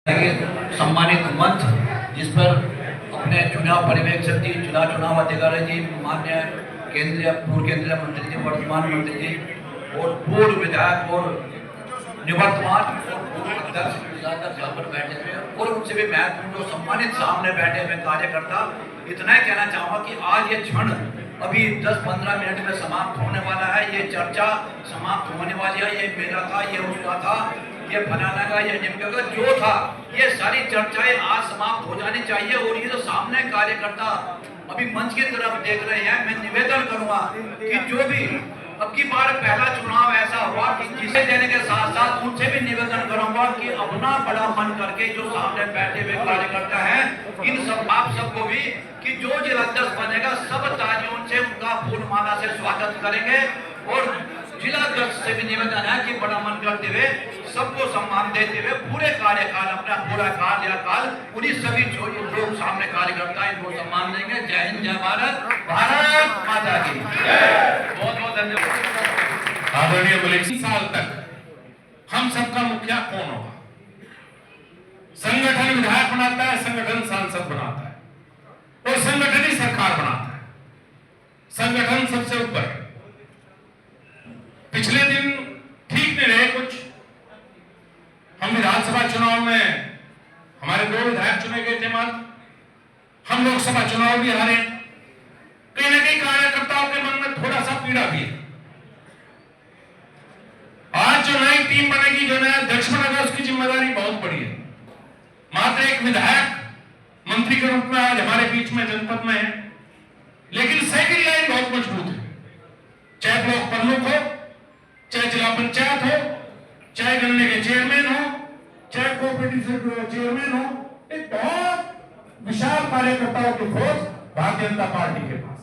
सम्मानित मंच जिस पर अपने चुनाव पर्यवेक्षक जी, चुनाव अधिकारी जी, माननीय पूर्व केंद्रीय मंत्री जी, वर्तमान मंत्री जी और पूर्व विधायक और निवर्तमान अध्यक्ष यहाँ पर बैठे हुए और उनसे भी महत्वपूर्ण जो सम्मानित सामने बैठे हुए कार्यकर्ता, इतना ही कहना चाहूँगा कि आज ये क्षण अभी 10-15 मिनट में समाप्त होने वाला है। ये चर्चा समाप्त होने वाली है। ये मेरा था, ये उसका था, ये फलाना का, ये निम्न का, जो था, ये सारी चर्चाएं आज समाप्त हो जानी चाहिए। और ये जो सामने कार्यकर्ता अभी मंच की तरफ देख रहे हैं, मैं निवेदन करूंगा कि जो भी अब की बार पहला चुनाव ऐसा हुआ कि जिसे देने के साथ साथ उनसे भी निवेदन करूंगा कि अपना बड़ा मन करके जो सामने बैठे हुए कार्यकर्ता हैं, इन सब आप सबको भी कि जो जिलाध्यक्ष बनेगा सब तालियों से उनका फूलमाला से स्वागत करेंगे। और जिलाध्यक्ष से भी निवेदन है कि बड़ा मन करते हुए सबको सम्मान देते हुए पूरे कार्यकाल, अपना पूरा कार्यकाल उन्हीं सभी जो लोग सामने कार्यकर्ता इनको सम्मान देंगे। जय हिंद, जय भारत, भारत माता की जय। बहुत बहुत धन्यवाद। आदरणीय बोले, 20 साल तक हम सबका मुखिया कौन होगा? संगठन विधायक बनाता है, संगठन सांसद बनाता है और संगठन ही सरकार बनाता है। संगठन सबसे ऊपर है। पिछले दिन ठीक नहीं रहे कुछ। हम विधानसभा चुनाव में हमारे 2 विधायक चुने गए थे मात्र। हम लोकसभा चुनाव भी हारे। कहीं ना कहीं कार्यकर्ताओं के मन में थोड़ा सा पीड़ा भी है। आज जो नई टीम बनेगी, जो नया अध्यक्ष बनेगा, उसकी जिम्मेदारी बहुत बड़ी है। मात्र एक विधायक मंत्री के रूप में आज हमारे बीच में जनपद में है, लेकिन सेकंड लाइन बहुत मजबूत है। चाहे ब्लॉक प्रमुख हो, चाहे जिला पंचायत हो, चाहे गन्ने के चेयरमैन हो, चाहे कोऑपरेटिव चेयरमैन हो, एक बहुत विशाल कार्यकर्ताओं की फौज भारतीय जनता पार्टी के पास।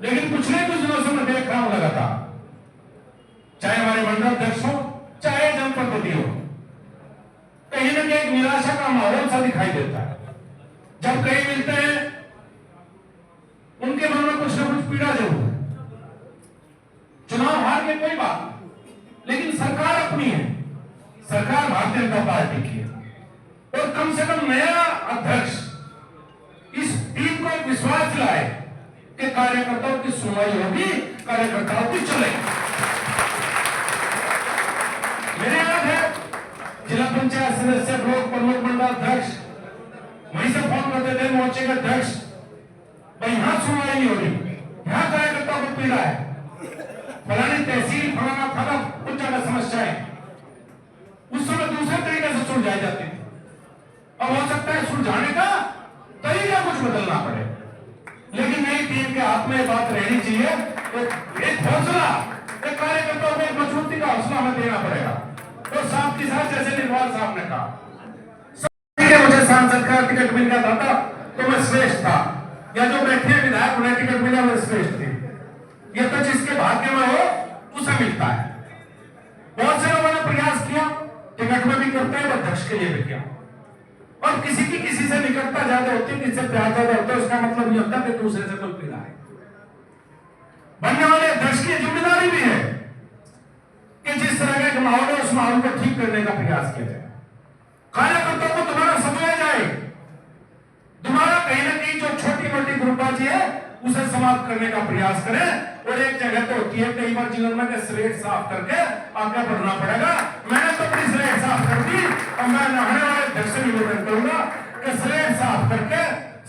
लेकिन पिछले कुछ दिनों से मैं देख रहा हूं लगातार, चाहे हमारे मंडल अध्यक्ष हो, चाहे जनप्रतिनिधि हो, कहीं ना कहीं निराशा का माहौल सा दिखाई देता है। जब कहीं मिलते हैं उनके मन में कुछ ना कुछ पीड़ा जरूर है। चुनाव हार के कोई बात नहीं, लेकिन सरकार अपनी है, सरकार भारतीय जनता पार्टी की है। और कम से कम नया अध्यक्ष इस टीम को एक विश्वास दिलाए कि कार्यकर्ताओं की सुनवाई होगी, कार्यकर्ताओं की चलेगी। मेरे याद है जिला पंचायत सदस्य, ब्लॉक प्रमुख, मंडल अध्यक्ष वहीं से फोन करते थे, मोर्चे के अध्यक्ष, भाई यहां सुनवाई नहीं हो रही, यहां कार्यकर्ताओं को पीड़ा है, फलानी तहसील, फलाना फला कुछ ज्यादा समस्याएं। उस समय दूसरे तरीके से सुलझाई जाती थी। अब हो सकता है सुलझाने का तरीका कुछ बदलना पड़े, लेकिन नई टीम के हाथ में बात रहनी चाहिए। एक हौसला, एक कार्यकर्ताओं को एक मजबूती का हौसला हमें देना पड़ेगा। तो साहब के साथ, जैसे निर्वाल साहब ने कहा, मुझे सांसद का टिकट मिल गया था तो मैं श्रेष्ठ था, या जो बैठे विधायक उन्हें टिकट मिला मैं श्रेष्ठ थी। ये तो जिसके भाग्य में हो उसे मिलता है। बहुत से लोगों ने प्रयास किया, टिकट में भी करते हैं, अध्यक्ष के लिए भी किया, और किसी की किसी से निकटता ज्यादा होती है, किसी से प्यार ज्यादा होता है, उसका मतलब ये होता है कि दूसरे से कोई पीड़ा है। बनने वाले अध्यक्ष की जिम्मेदारी भी है कि जिस तरह का एक माहौल है उस माहौल को ठीक करने का प्रयास किया जाए, कार्यकर्ताओं को दोबारा समझाया जाए, दोबारा कहीं ना कहीं जो छोटी मोटी ग्रुपबाजी है उसे समाप्त करने का प्रयास करें। और एक जगह तो होती है कई बार जीवन में स्लेट साफ करके आगे बढ़ना पड़ेगा। मैंने तो अपनी स्लेट साफ कर दी और मैं नहाने वाले अध्यक्ष से निवेदन करूंगा कि स्लेट साफ करके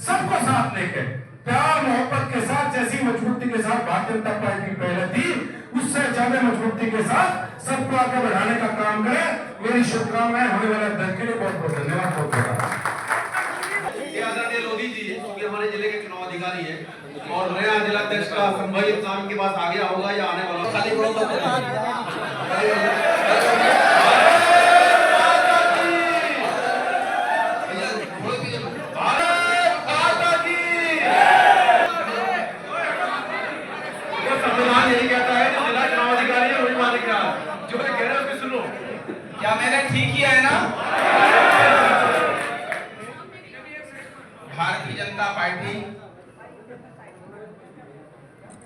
सबको साथ लेके प्यार मोहब्बत के साथ, जैसी मजबूती के साथ भारतीय जनता पार्टी पहले थी, उससे ज्यादा मजबूती के साथ सबको आगे बढ़ाने का काम करें। मेरी शुभकामनाएं होने वाले अध्यक्ष के लिए बहुत बहुत धन्यवाद। बहुत बहुत आदरणीय लोधी जी क्योंकि हमारे जिले के चुनाव अधिकारी है और नया जिलाध्यक्ष का संभाई इंतजाम के पास आ गया होगा या आने वाला खाली करो तो संविधान यही कहता है कि जिला चुनाव अधिकारी है वही मालिक का, जो मैं कह रहा हूं उसको सुनो। क्या मैंने ठीक किया है ना? भारतीय जनता पार्टी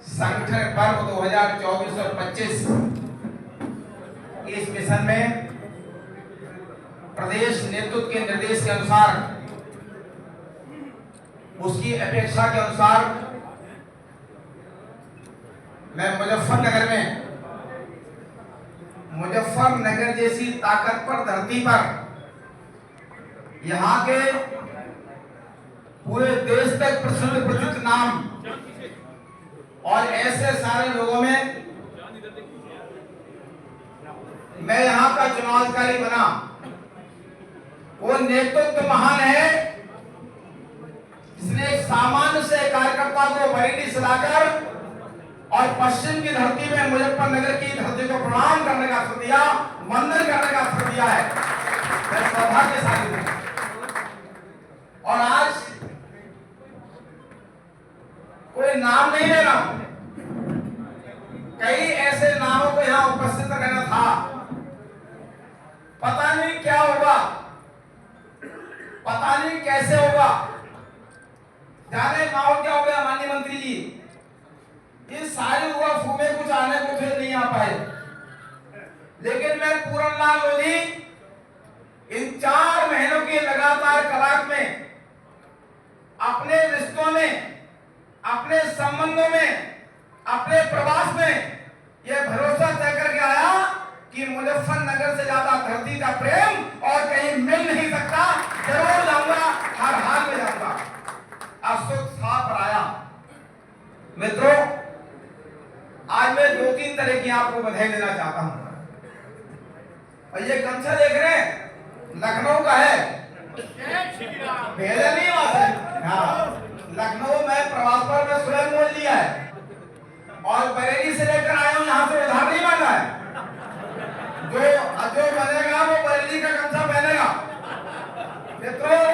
संगठन पर्व 2024 और 25 इस मिशन में प्रदेश नेतृत्व के निर्देश के अनुसार, उसकी अपेक्षा के अनुसार मैं मुजफ्फरनगर जैसी ताकतवर धरती पर यहाँ के पूरे देश तक प्रसिद्ध प्रतिष्ठित नाम और ऐसे सारे लोगों में मैं यहाँ का चुनाव अधिकारी बना। वो नेतृत्व महान है, इसने एक सामान्य से कार्यकर्ता को बरेली से लाकर और पश्चिम की धरती में मुजफ्फरनगर की धरती को प्रणाम करने का अवसर दिया, वंदन करने का अवसर दिया है। मैं सौभाग्य शाली हूं। और आज कोई नाम नहीं ले रहा हूं, कई ऐसे नामों को यहां उपस्थित रहना था। पता नहीं क्या होगा, पता नहीं कैसे होगा, जाने माहौल क्या हो गया। माननीय मंत्री जी, ये सारे हुआ फूमे कुछ आने को थे, नहीं आ पाए, लेकिन मैं पूरनलाल लोधी इन 4 महीनों की लगातार कलाक में अपने रिश्तों में, अपने संबंधों में, अपने प्रवास में यह भरोसा तय करके आया कि मुजफ्फरनगर से ज्यादा धरती का प्रेम और कहीं मिल नहीं सकता। जरूर जाऊंगा, हर हाल में जाऊंगा। अशोक साहब पर आया। मित्रों, आज मैं 2-3 तरह की आपको बधाई देना चाहता हूं। और ये गमछा देख रहे हैं, लखनऊ का है, भेजा नहीं वहां से। हाँ, लखनऊ में प्रवास पर मैं स्वयं मोल लिया है और बरेली से लेकर आया हूं, यहां से उधार नहीं मांगा है। जो बनेगा वो बरेली का गमछा पहनेगा। मित्रों,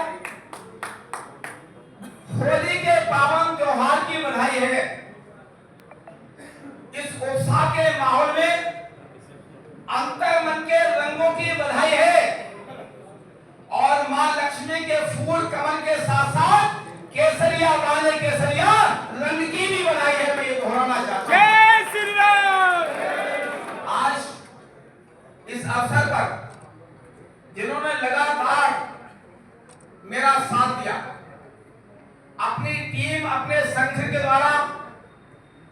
होली के पावन त्योहार की बधाई है। इस उत्साह के माहौल में अंतर मन के रंगों की बधाई है और मां लक्ष्मी के फूल कमल के साथ साथ केसरिया वाले केसरिया रंग की भी बधाई है। मैं ये दोहराना चाहता हूं। आज इस अवसर पर जिन्होंने लगातार मेरा साथ दिया, अपनी टीम, अपने संघ के द्वारा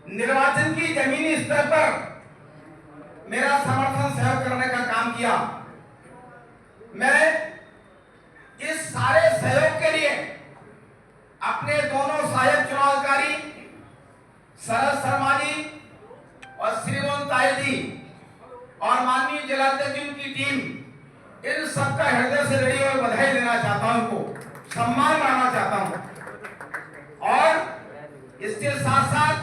निर्वाचन की जमीनी स्तर पर मेरा समर्थन सहयोग करने का काम किया, मैं इस सारे सहयोग के लिए अपने दोनों सहायक चुनाव अधिकारी शरद शर्मा जी और श्रीमोहन ताई जी और माननीय जिलाध्यक्ष की टीम, इन सबका हृदय से रही और बधाई देना चाहता हूं, उनको सम्मान करना चाहता हूं। और इसके साथ साथ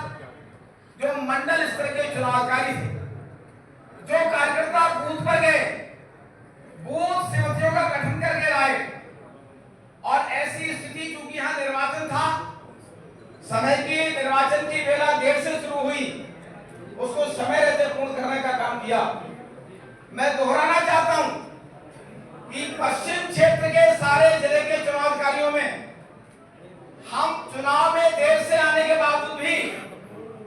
जो मंडल स्तर के चुनाव अधिकारी थे, जो कार्यकर्ता बूथ पर गए, बूथ समितियों का गठन करके लाए और ऐसी स्थिति चूंकि यहां निर्वाचन था, समय की निर्वाचन की बेला देर से शुरू हुई, उसको समय रहते पूर्ण करने का काम किया। मैं दोहराना चाहता हूं कि पश्चिम क्षेत्र के सारे जिले के चुनाव अधिकारियों में हम चुनाव में देर से आने के बावजूद भी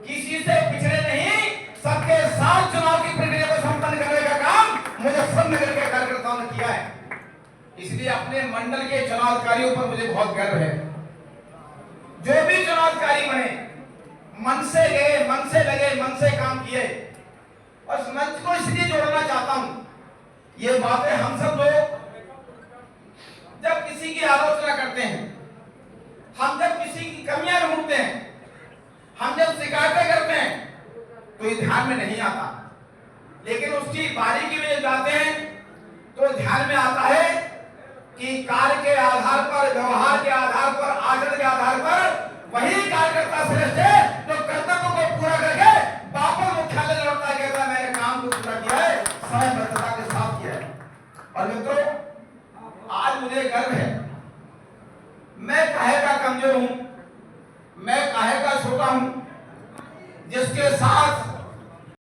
किसी से पिछड़े नहीं, सबके साथ चुनाव की प्रक्रिया को संपन्न करने का काम मुजफ्फरनगर के कार्यकर्ताओं ने किया है। इसलिए अपने मंडल के चुनाव अधिकारियों पर मुझे बहुत गर्व है। जो भी चुनाव अधिकारी बने, मन से गए, मन से लगे, मन से काम किए। और इस मंच को इसलिए जोड़ना चाहता हूं, ये बातें हम सब लोग जब किसी की आलोचना करते हैं, हम जब किसी की कमियां ढूंढते हैं, हम जब शिकायतें करते हैं, तो ये ध्यान में नहीं आता। लेकिन उसकी बारीकी में जाते हैं तो ध्यान में आता है कि कार्य के आधार पर, व्यवहार के आधार पर, आचरण के आधार पर वही कार्यकर्ता श्रेष्ठ है जो कर्तव्य को पूरा करके वापस मुख्यालय लौटता है, कहता है मैंने काम को पूरा किया है, समयबद्धता के साथ किया है। और मित्रों, आज मुझे गर्व है, मैं काहे का कमजोर हूं,